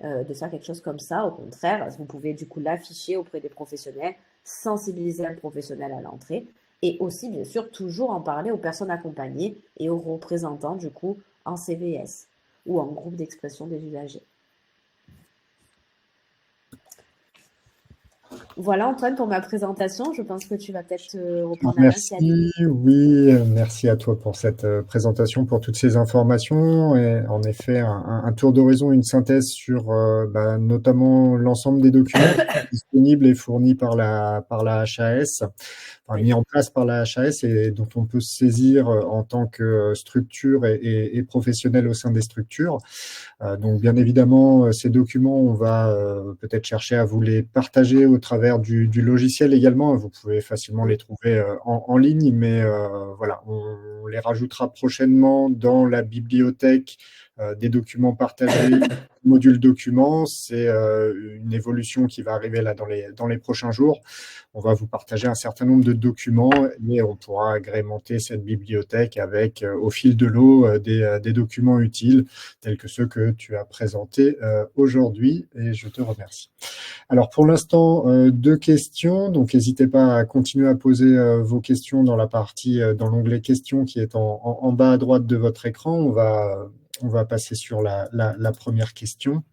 de faire quelque chose comme ça. Au contraire, vous pouvez du coup l'afficher auprès des professionnels, sensibiliser un professionnel à l'entrée et aussi, bien sûr, toujours en parler aux personnes accompagnées et aux représentants du coup en CVS ou en groupe d'expression des usagers. Voilà Antoine pour ma présentation. Je pense que tu vas peut-être reprendre la main. Merci, oui, merci à toi pour cette présentation, pour toutes ces informations. Et en effet, un tour d'horizon, une synthèse sur notamment l'ensemble des documents disponibles et fournis par la HAS, enfin, mis en place par la HAS et dont on peut se saisir en tant que structure et professionnel au sein des structures. Donc, bien évidemment, ces documents, on va peut-être chercher à vous les partager au travers du logiciel également. Vous pouvez facilement les trouver en ligne, mais voilà, on les rajoutera prochainement dans la bibliothèque des documents partagés, module documents. C'est une évolution qui va arriver là dans les prochains jours. On va vous partager un certain nombre de documents et on pourra agrémenter cette bibliothèque avec, au fil de l'eau, des documents utiles tels que ceux que tu as présentés aujourd'hui, et je te remercie. Alors pour l'instant, 2 questions, donc n'hésitez pas à continuer à poser vos questions dans la partie, dans l'onglet questions qui est en bas à droite de votre écran. On va passer sur la première question.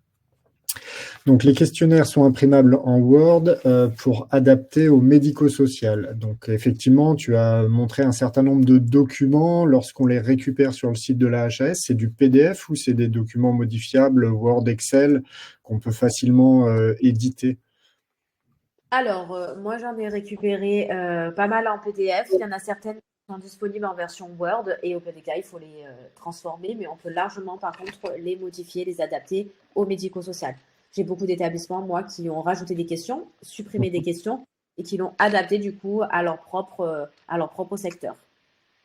Donc, les questionnaires sont imprimables en Word pour adapter au médico-social. Donc, effectivement, tu as montré un certain nombre de documents. Lorsqu'on les récupère sur le site de la HAS, c'est du PDF ou c'est des documents modifiables Word, Excel qu'on peut facilement éditer? Alors, moi, j'en ai récupéré pas mal en PDF. Il y en a certaines qui sont disponibles en version Word et auquel cas, il faut les transformer, mais on peut largement, par contre, les modifier, les adapter au médico-social. J'ai beaucoup d'établissements, moi, qui ont rajouté des questions, supprimé des questions et qui l'ont adapté, du coup, à leur propre secteur.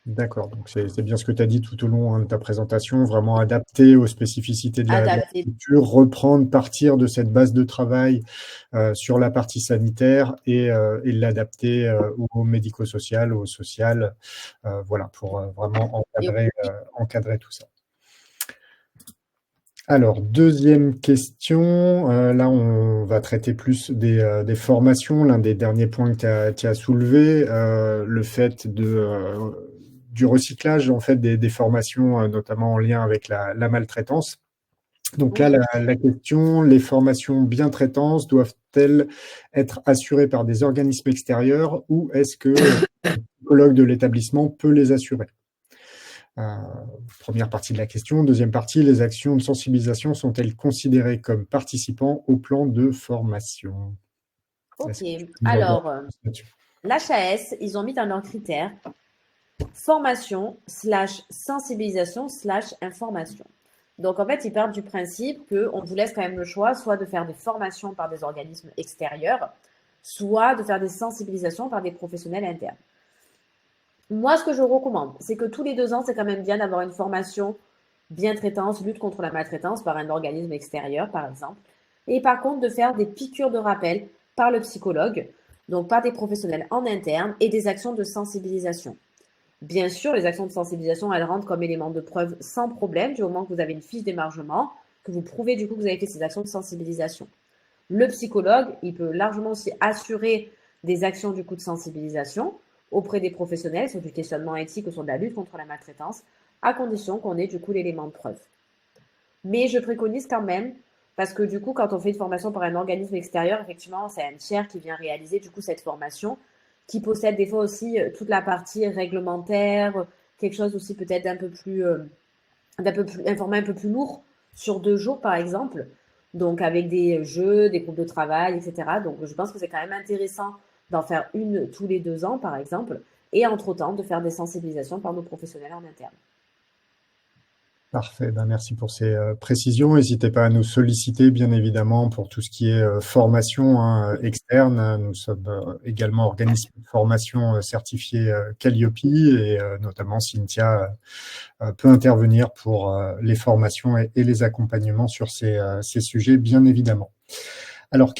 D'accord, donc c'est bien ce que tu as dit tout au long de ta présentation, vraiment adapter aux spécificités de la Adapté. structure, reprendre, partir de cette base de travail sur la partie sanitaire et l'adapter au médico-social, au social, voilà, pour vraiment Et encadrer tout ça. Alors, deuxième question, là on va traiter plus des formations. L'un des derniers points que tu as soulevé, le fait du recyclage en fait des formations, notamment en lien avec la maltraitance. Donc là, oui. la question, les formations bien traitances doivent-elles être assurées par des organismes extérieurs ou est-ce que le psychologue de l'établissement peut les assurer? Première partie de la question. Deuxième partie, les actions de sensibilisation sont-elles considérées comme participants au plan de formation? Ok. Est-ce que tu peux nous en dire Alors, plus là-dessus? l'HAS, ils ont mis dans leurs critères formation slash sensibilisation slash information. Donc, en fait, ils partent du principe qu'on vous laisse quand même le choix, soit de faire des formations par des organismes extérieurs, soit de faire des sensibilisations par des professionnels internes. Moi, ce que je recommande, c'est que tous les 2 ans, c'est quand même bien d'avoir une formation bien traitance, lutte contre la maltraitance par un organisme extérieur, par exemple. Et par contre, de faire des piqûres de rappel par le psychologue, donc par des professionnels en interne et des actions de sensibilisation. Bien sûr, les actions de sensibilisation, elles rentrent comme élément de preuve sans problème, du moment que vous avez une fiche d'émargement, que vous prouvez du coup que vous avez fait ces actions de sensibilisation. Le psychologue, il peut largement aussi assurer des actions du coup de sensibilisation auprès des professionnels sur du questionnement éthique ou sur de la lutte contre la maltraitance, à condition qu'on ait du coup l'élément de preuve. Mais je préconise quand même, parce que du coup, quand on fait une formation par un organisme extérieur, effectivement, c'est un tiers qui vient réaliser du coup cette formation, qui possède des fois aussi toute la partie réglementaire, quelque chose aussi peut-être un format un peu plus lourd sur 2 jours par exemple, donc avec des jeux, des groupes de travail, etc. Donc je pense que c'est quand même intéressant d'en faire une tous les 2 ans par exemple, et entre-temps de faire des sensibilisations par nos professionnels en interne. Parfait, ben merci pour ces précisions. N'hésitez pas à nous solliciter, bien évidemment, pour tout ce qui est formation externe. Nous sommes également organisme de formation certifié Calliope et notamment Cynthia peut intervenir pour les formations et les accompagnements sur ces sujets, bien évidemment. Alors,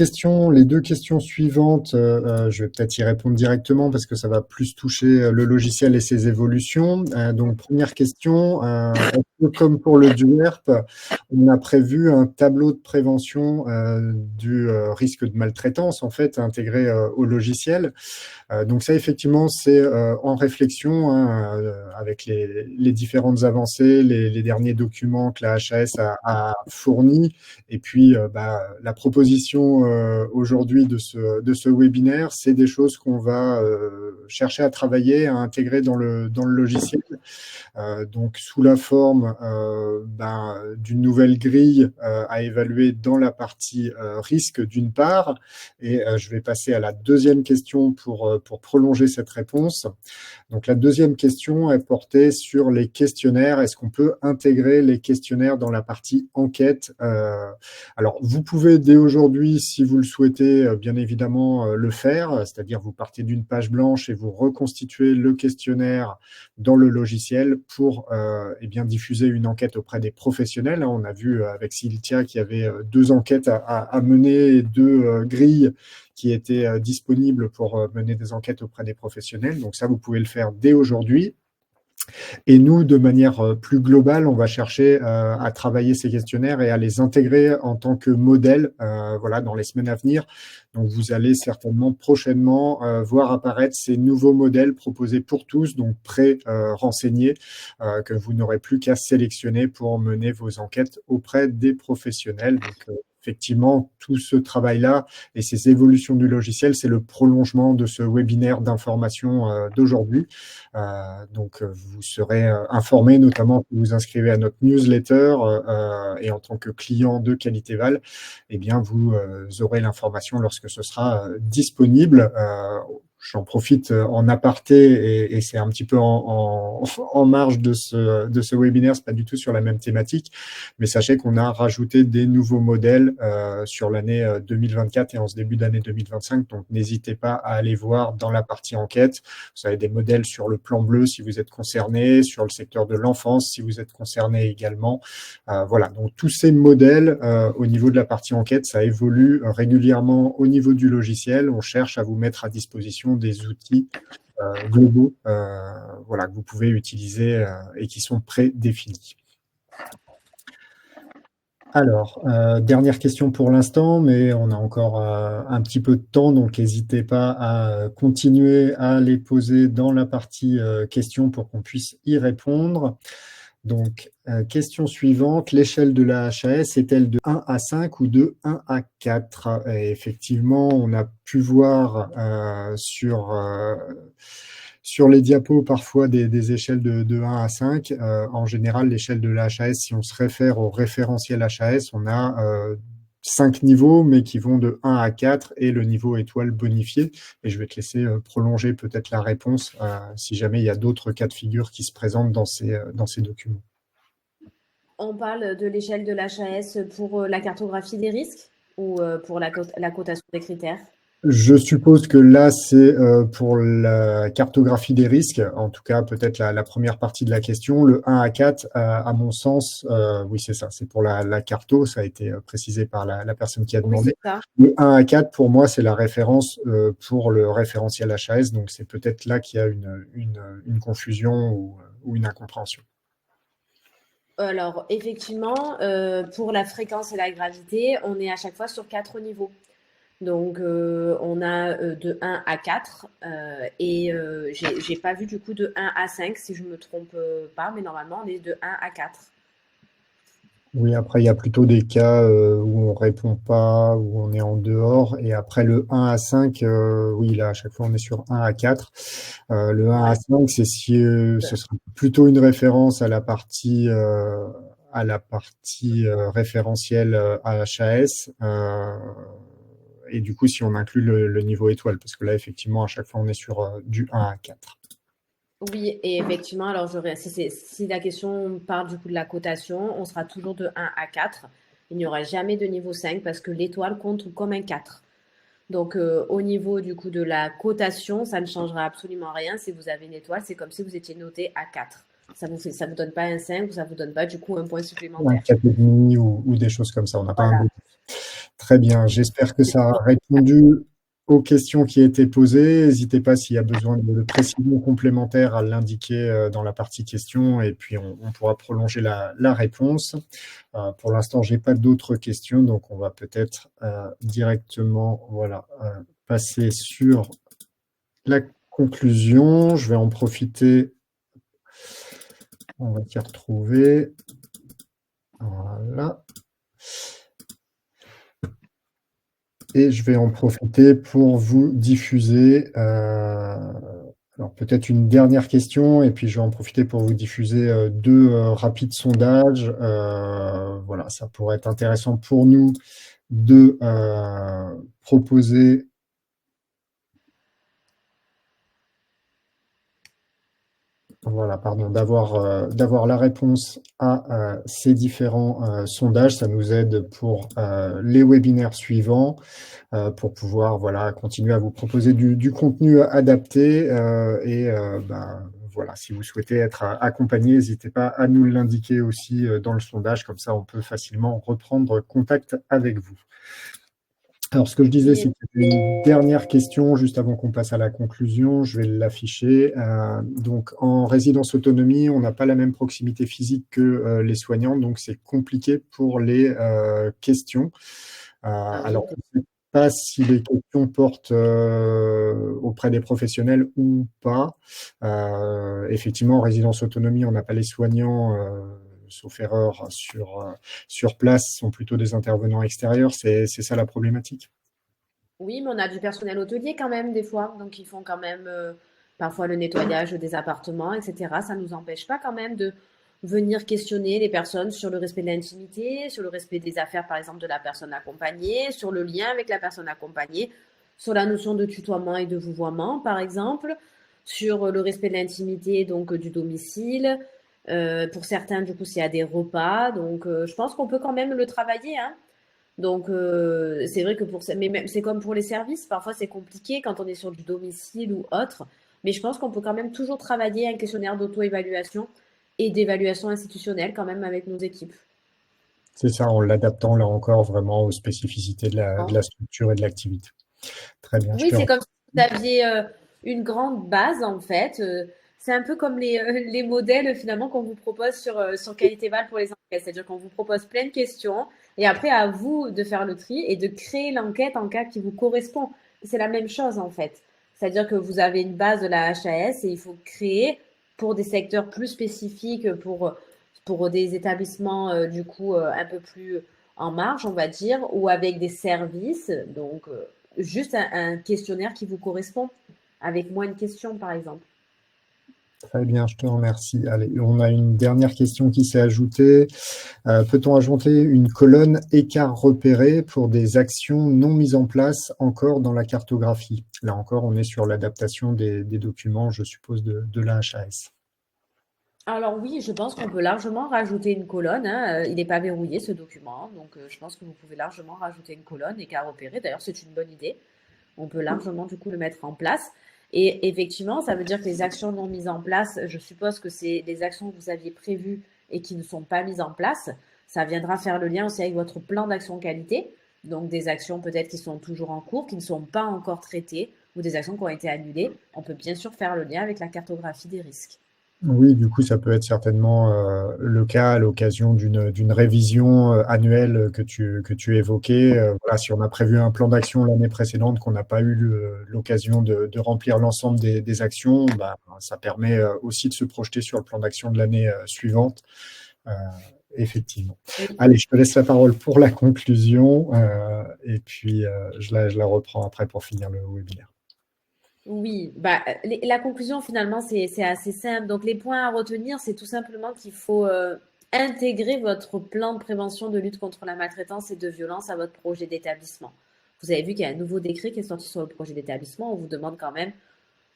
les 2 questions suivantes, je vais peut-être y répondre directement parce que ça va plus toucher le logiciel et ses évolutions. Donc, première question, est-ce que comme pour le DUERP, on a prévu un tableau de prévention du risque de maltraitance, en fait, intégré au logiciel? Donc ça, effectivement, c'est en réflexion hein, avec les différentes avancées, les derniers documents que la HAS a fournis, et puis la proposition aujourd'hui de ce webinaire, c'est des choses qu'on va chercher à travailler, à intégrer dans le logiciel. Donc sous la forme d'une nouvelle grille à évaluer dans la partie risque d'une part, et je vais passer à la deuxième question pour prolonger cette réponse. Donc la deuxième question est portée sur les questionnaires. Est-ce qu'on peut intégrer les questionnaires dans la partie enquête? Alors vous pouvez dès aujourd'hui aujourd'hui, si vous le souhaitez, bien évidemment, le faire, c'est-à-dire vous partez d'une page blanche et vous reconstituez le questionnaire dans le logiciel pour eh bien, diffuser une enquête auprès des professionnels. On a vu avec Cynthia qu'il y avait 2 enquêtes à mener, 2 grilles qui étaient disponibles pour mener des enquêtes auprès des professionnels. Donc ça, vous pouvez le faire dès aujourd'hui. Et nous, de manière plus globale, on va chercher à travailler ces questionnaires et à les intégrer en tant que modèle voilà, dans les semaines à venir. Donc, vous allez certainement prochainement voir apparaître ces nouveaux modèles proposés pour tous, donc pré-renseignés, que vous n'aurez plus qu'à sélectionner pour mener vos enquêtes auprès des professionnels. Donc, effectivement, tout ce travail-là et ces évolutions du logiciel, c'est le prolongement de ce webinaire d'information d'aujourd'hui. Donc, vous serez informé, notamment si vous vous inscrivez à notre newsletter et en tant que client de Qualitéval, eh bien, vous aurez l'information lorsque ce sera disponible. J'en profite en aparté et c'est un petit peu en marge de ce webinaire, c'est pas du tout sur la même thématique, mais sachez qu'on a rajouté des nouveaux modèles sur l'année 2024 et en ce début d'année 2025, donc n'hésitez pas à aller voir dans la partie enquête. Vous avez des modèles sur le plan bleu si vous êtes concerné, sur le secteur de l'enfance si vous êtes concerné également. Voilà, donc tous ces modèles au niveau de la partie enquête, ça évolue régulièrement au niveau du logiciel. On cherche à vous mettre à disposition des outils globaux voilà, que vous pouvez utiliser et qui sont prédéfinis. Alors, dernière question pour l'instant, mais on a encore un petit peu de temps, donc n'hésitez pas à continuer à les poser dans la partie questions pour qu'on puisse y répondre. Donc, question suivante, l'échelle de la HAS est-elle de 1 à 5 ou de 1 à 4? Et effectivement, on a pu voir sur les diapos parfois des échelles de 1 à 5. En général, l'échelle de la HAS, si on se réfère au référentiel HAS, on a 5 niveaux, mais qui vont de 1 à 4 et le niveau étoile bonifié. Et je vais te laisser prolonger peut-être la réponse si jamais il y a d'autres cas de figure qui se présentent dans ces documents. On parle de l'échelle de l'HAS pour la cartographie des risques ou pour la cotation des critères? Je suppose que là, c'est pour la cartographie des risques, en tout cas peut-être la première partie de la question. Le 1 à 4, à mon sens, oui, c'est ça, c'est pour la carto, ça a été précisé par la personne qui a Oui, demandé. c'est ça. Le 1 à 4, pour moi, c'est la référence pour le référentiel HAS, donc c'est peut-être là qu'il y a une confusion ou une incompréhension. Alors, effectivement, pour la fréquence et la gravité, on est à chaque fois sur 4 niveaux. Donc, on a de 1 à 4 et j'ai pas vu du coup de 1 à 5 si je me trompe pas, mais normalement on est de 1 à 4. Oui, après, il y a plutôt des cas où on répond pas, où on est en dehors. Et après, le 1 à 5, oui, là, à chaque fois, on est sur 1 à 4. Le 1 à Ouais. 5, c'est si ce sera plutôt une référence à la partie référentielle à HAS. Et du coup, si on inclut le niveau étoile, parce que là, effectivement, à chaque fois, on est sur du 1 à 4. Oui, et effectivement, alors si la question parle du coup de la cotation, on sera toujours de 1 à 4. Il n'y aura jamais de niveau 5 parce que l'étoile compte comme un 4. Donc, au niveau du coup de la cotation, ça ne changera absolument rien. Si vous avez une étoile, c'est comme si vous étiez noté à 4. Ça vous donne pas un 5 ou ça vous donne pas du coup un point Un supplémentaire. 4,5 ou des choses comme ça. On n'a pas un Voilà. bonus. Très bien. J'espère que ça a répondu aux questions qui étaient posées. N'hésitez pas s'il y a besoin de précisions complémentaires à l'indiquer dans la partie questions et puis on pourra prolonger la réponse. Pour l'instant, je n'ai pas d'autres questions, donc on va peut-être directement passer sur la conclusion. Je vais en profiter. On va s'y retrouver. Voilà. Et je vais en profiter pour vous diffuser, alors peut-être une dernière question, et puis je vais en profiter pour vous diffuser 2 rapides sondages. Voilà, ça pourrait être intéressant pour nous de proposer Voilà, pardon, d'avoir la réponse à ces différents sondages. Ça nous aide pour les webinaires suivants, pour pouvoir voilà, continuer à vous proposer du contenu adapté. Voilà, si vous souhaitez être accompagné, n'hésitez pas à nous l'indiquer aussi dans le sondage. Comme ça, on peut facilement reprendre contact avec vous. Alors, ce que je disais, Oui, c'est qu'il y avait une dernière question juste avant qu'on passe à la conclusion. Je vais l'afficher. Donc, en résidence autonomie, on n'a pas la même proximité physique que les soignants, donc c'est compliqué pour les questions. ah oui. Alors, je ne sais pas si les questions portent auprès des professionnels ou pas. Effectivement, en résidence autonomie, on n'a pas les soignants. Sauf erreur, sur place, sont plutôt des intervenants extérieurs. C'est ça la problématique. Oui, mais on a du personnel hôtelier quand même des fois, donc ils font quand même parfois le nettoyage des appartements, etc. Ça ne nous empêche pas quand même de venir questionner les personnes sur le respect de l'intimité, sur le respect des affaires par exemple de la personne accompagnée, sur le lien avec la personne accompagnée, sur la notion de tutoiement et de vouvoiement par exemple, sur le respect de l'intimité donc du domicile. Pour certains, du coup, s'il y a des repas, donc je pense qu'on peut quand même le travailler, hein. Donc, c'est vrai que mais même, c'est comme pour les services, parfois c'est compliqué quand on est sur du domicile ou autre, mais je pense qu'on peut quand même toujours travailler un questionnaire d'auto-évaluation et d'évaluation institutionnelle quand même avec nos équipes. C'est ça, en l'adaptant là encore vraiment aux spécificités de la structure et de l'activité. Très bien, je Oui, te c'est comme remercie. si vous aviez une grande base en fait. C'est un peu comme les modèles finalement qu'on vous propose sur Qualité Val pour les enquêtes. C'est-à-dire qu'on vous propose plein de questions et après à vous de faire le tri et de créer l'enquête en cas qui vous correspond. C'est la même chose en fait. C'est-à-dire que vous avez une base de la HAS et il faut créer pour des secteurs plus spécifiques, pour des établissements du coup un peu plus en marge, on va dire, ou avec des services. Donc, juste un questionnaire qui vous correspond, avec moins de questions, par exemple. Très bien, je te remercie. Allez, on a une dernière question qui s'est ajoutée. Peut-on ajouter une colonne écart repéré pour des actions non mises en place encore dans la cartographie? Là encore, on est sur l'adaptation des documents, je suppose, de la HAS. Alors oui, je pense qu'on peut largement rajouter une colonne, hein. Il n'est pas verrouillé ce document, donc je pense que vous pouvez largement rajouter une colonne et qu'à repérer. D'ailleurs, c'est une bonne idée. On peut largement du coup le mettre en place. Et effectivement, ça veut dire que les actions non mises en place, je suppose que c'est les actions que vous aviez prévues et qui ne sont pas mises en place. Ça viendra faire le lien aussi avec votre plan d'action qualité. Donc des actions peut-être qui sont toujours en cours, qui ne sont pas encore traitées ou des actions qui ont été annulées. On peut bien sûr faire le lien avec la cartographie des risques. Oui, du coup, ça peut être certainement le cas à l'occasion d'une révision annuelle que tu évoquais. Voilà, si on a prévu un plan d'action l'année précédente, qu'on n'a pas eu l'occasion de remplir l'ensemble des actions, bah, ça permet aussi de se projeter sur le plan d'action de l'année suivante. Euh, Effectivement. Oui. Allez, je te laisse la parole pour la conclusion et puis je la reprends après pour finir le webinaire. Oui, bah, la conclusion finalement c'est assez simple. Donc les points à retenir, c'est tout simplement qu'il faut intégrer votre plan de prévention de lutte contre la maltraitance et de violence à votre projet d'établissement. Vous avez vu qu'il y a un nouveau décret qui est sorti sur le projet d'établissement. On vous demande quand même,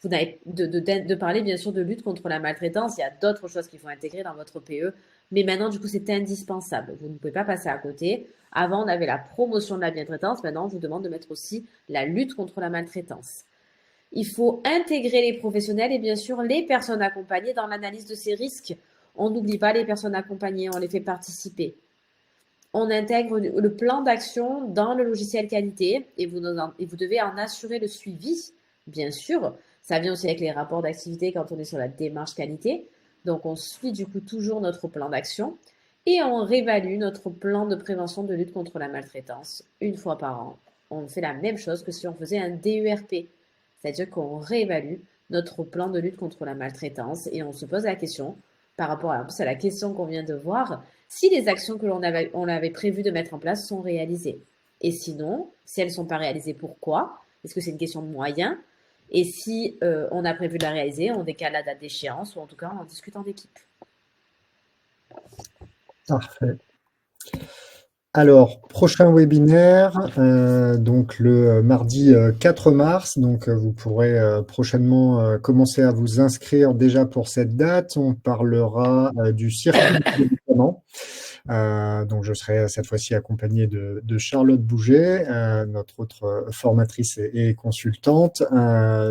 vous n'avez de parler bien sûr de lutte contre la maltraitance. Il y a d'autres choses qu'il faut intégrer dans votre PE, mais maintenant du coup c'est indispensable. Vous ne pouvez pas passer à côté. Avant on avait la promotion de la bientraitance, maintenant on vous demande de mettre aussi la lutte contre la maltraitance. Il faut intégrer les professionnels et bien sûr les personnes accompagnées dans l'analyse de ces risques. On n'oublie pas les personnes accompagnées, on les fait participer. On intègre le plan d'action dans le logiciel qualité et vous devez en assurer le suivi, bien sûr. Ça vient aussi avec les rapports d'activité quand on est sur la démarche qualité. Donc on suit du coup toujours notre plan d'action et on réévalue notre plan de prévention de lutte contre la maltraitance une fois par an. On fait la même chose que si on faisait un DERP, c'est-à-dire qu'on réévalue notre plan de lutte contre la maltraitance et on se pose la question, par rapport à la question qu'on vient de voir, si les actions que on avait prévu de mettre en place sont réalisées. Et sinon, si elles ne sont pas réalisées, pourquoi? Est-ce que c'est une question de moyens? Et si on a prévu de la réaliser, on décale la date d'échéance ou en tout cas on en discute en équipe. Parfait. Alors, prochain webinaire, donc le mardi 4 mars, donc vous pourrez prochainement commencer à vous inscrire déjà pour cette date. On parlera du circuit du développement. Donc, je serai cette fois-ci accompagné de Charlotte Bouget, notre autre formatrice et consultante.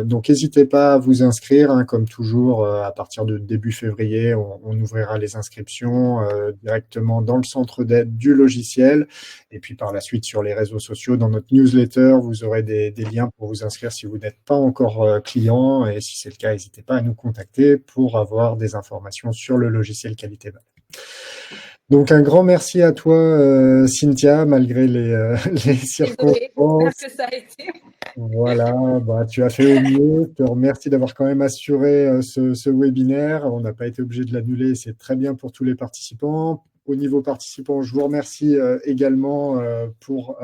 Donc, n'hésitez pas à vous inscrire, hein, comme toujours, à partir de début février, on ouvrira les inscriptions directement dans le centre d'aide du logiciel. Et puis, par la suite, sur les réseaux sociaux, dans notre newsletter, vous aurez des liens pour vous inscrire si vous n'êtes pas encore client. Et si c'est le cas, n'hésitez pas à nous contacter pour avoir des informations sur le logiciel Qualité Val. Donc un grand merci à toi, Cynthia, malgré les Désolée, j'espère circonstances. que ça a été. Voilà, bah, tu as fait au mieux. Je te remercie d'avoir quand même assuré ce webinaire. On n'a pas été obligé de l'annuler. C'est très bien pour tous les participants. Au niveau participants, je vous remercie également pour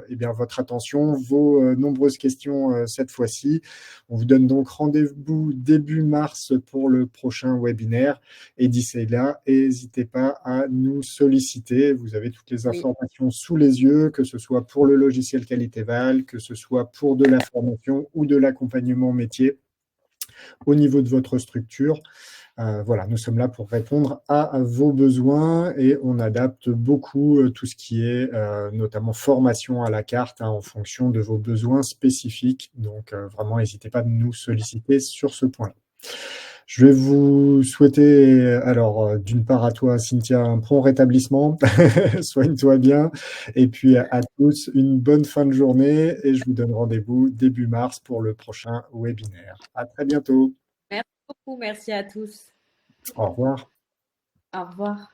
eh bien, votre attention, vos nombreuses questions cette fois-ci. On vous donne donc rendez-vous début mars pour le prochain webinaire. Et d'ici là, n'hésitez pas à nous solliciter. Vous avez toutes les Oui, informations sous les yeux, que ce soit pour le logiciel Qualitéval, que ce soit pour de la formation ou de l'accompagnement métier au niveau de votre structure. Voilà, nous sommes là pour répondre à vos besoins et on adapte beaucoup tout ce qui est notamment formation à la carte, hein, en fonction de vos besoins spécifiques. Donc vraiment, n'hésitez pas à nous solliciter sur ce point-là. Je vais vous souhaiter, alors, d'une part à toi, Cynthia, un prompt rétablissement, soigne-toi bien, et puis à tous, une bonne fin de journée, et je vous donne rendez-vous début mars pour le prochain webinaire. À très bientôt. merci beaucoup, merci à tous. Au revoir. Au revoir.